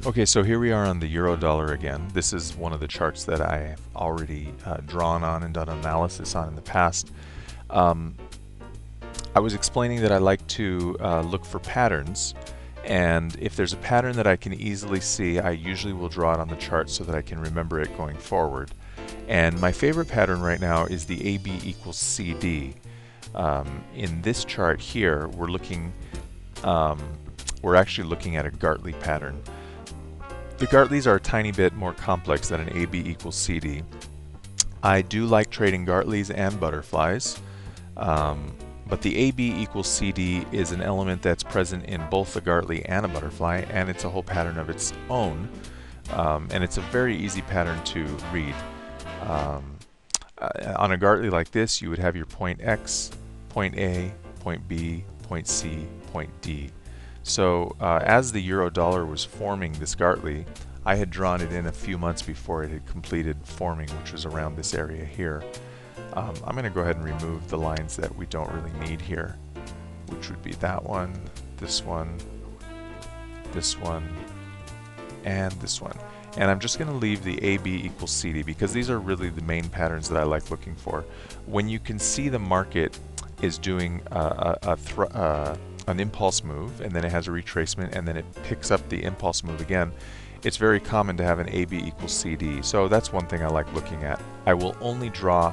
Okay, so here we are on the euro dollar again. This is one of the charts that I have already drawn on and done analysis on in the past. Um, I was explaining that I like to look for patterns, and if there's a pattern that I can easily see, I usually will draw it on the chart so that I can remember it going forward. And my favorite pattern right now is the AB equals CD. In this chart here, we're actually looking at a Gartley pattern. The Gartleys are a tiny bit more complex than an AB equals CD. I do like trading Gartleys and butterflies, but the AB equals CD is an element that's present in both a Gartley and a butterfly, and it's a whole pattern of its own, and it's a very easy pattern to read. On a Gartley like this, you would have your point X, point A, point B, point C, point D. So as the euro dollar was forming this Gartley, I had drawn it in a few months before it had completed forming, which was around this area here. I'm going to go ahead and remove the lines that we don't really need here, which would be that one, this one, and this one. And I'm just going to leave the AB equals CD because these are really the main patterns that I like looking for. When you can see the market is doing an impulse move, and then it has a retracement, and then it picks up the impulse move again, it's very common to have an AB equals CD. So that's one thing I like looking at. I will only draw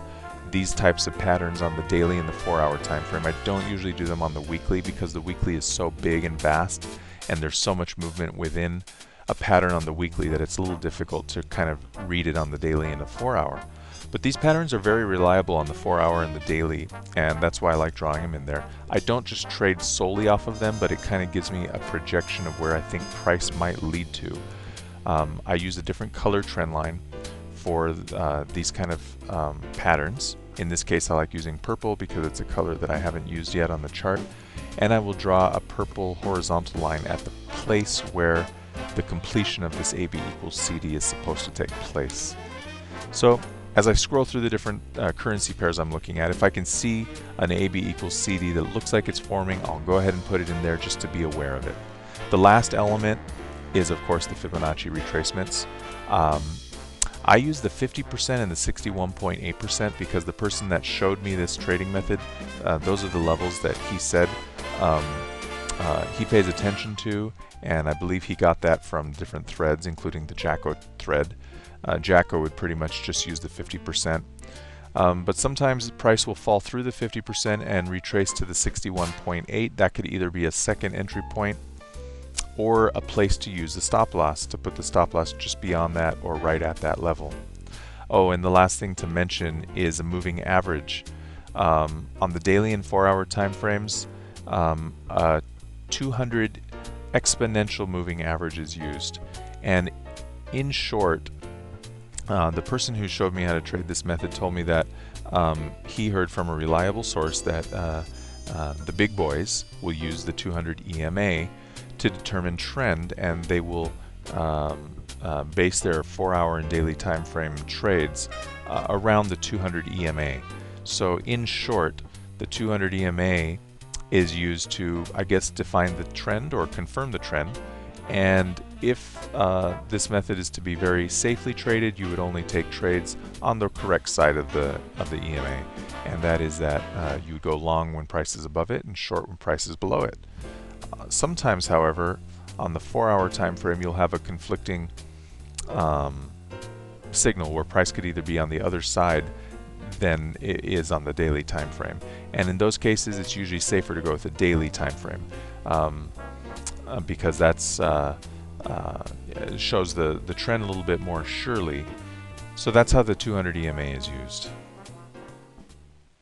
these types of patterns on the daily and the 4-hour time frame. I don't usually do them on the weekly because the weekly is so big and vast, and there's so much movement within a pattern on the weekly that it's a little difficult to kind of read it on the daily and the 4-hour. But these patterns are very reliable on the 4-hour and the daily, and that's why I like drawing them in there. I don't just trade solely off of them, but it kind of gives me a projection of where I think price might lead to. I use a different color trend line for these kind of patterns. In this case, I like using purple because it's a color that I haven't used yet on the chart. And I will draw a purple horizontal line at the place where the completion of this AB equals CD is supposed to take place. So as I scroll through the different currency pairs I'm looking at, if I can see an AB equals CD that looks like it's forming, I'll go ahead and put it in there just to be aware of it. The last element is, of course, the Fibonacci retracements. I use the 50% and the 61.8% because the person that showed me this trading method, those are the levels that he said he pays attention to, and I believe he got that from different threads, including the Jacko thread. Jacko would pretty much just use the 50%. But sometimes the price will fall through the 50% and retrace to the 61.8. That could either be a second entry point or a place to use the stop loss, to put the stop loss just beyond that or right at that level. Oh, and the last thing to mention is a moving average. On the daily and 4-hour time frames, 200 exponential moving average is used. And in short, the person who showed me how to trade this method told me that he heard from a reliable source that the big boys will use the 200 EMA to determine trend, and they will base their 4-hour and daily time frame trades around the 200 EMA. So in short, the 200 EMA is used to, I guess, define the trend or confirm the trend. And if this method is to be very safely traded, you would only take trades on the correct side of the EMA, and that is that you would go long when price is above it and short when price is below it. Sometimes, however, on the 4-hour time frame, you'll have a conflicting signal where price could either be on the other side than it is on the daily time frame, and in those cases, it's usually safer to go with a daily time frame. Because that's shows the trend a little bit more surely. So that's how the 200 EMA is used.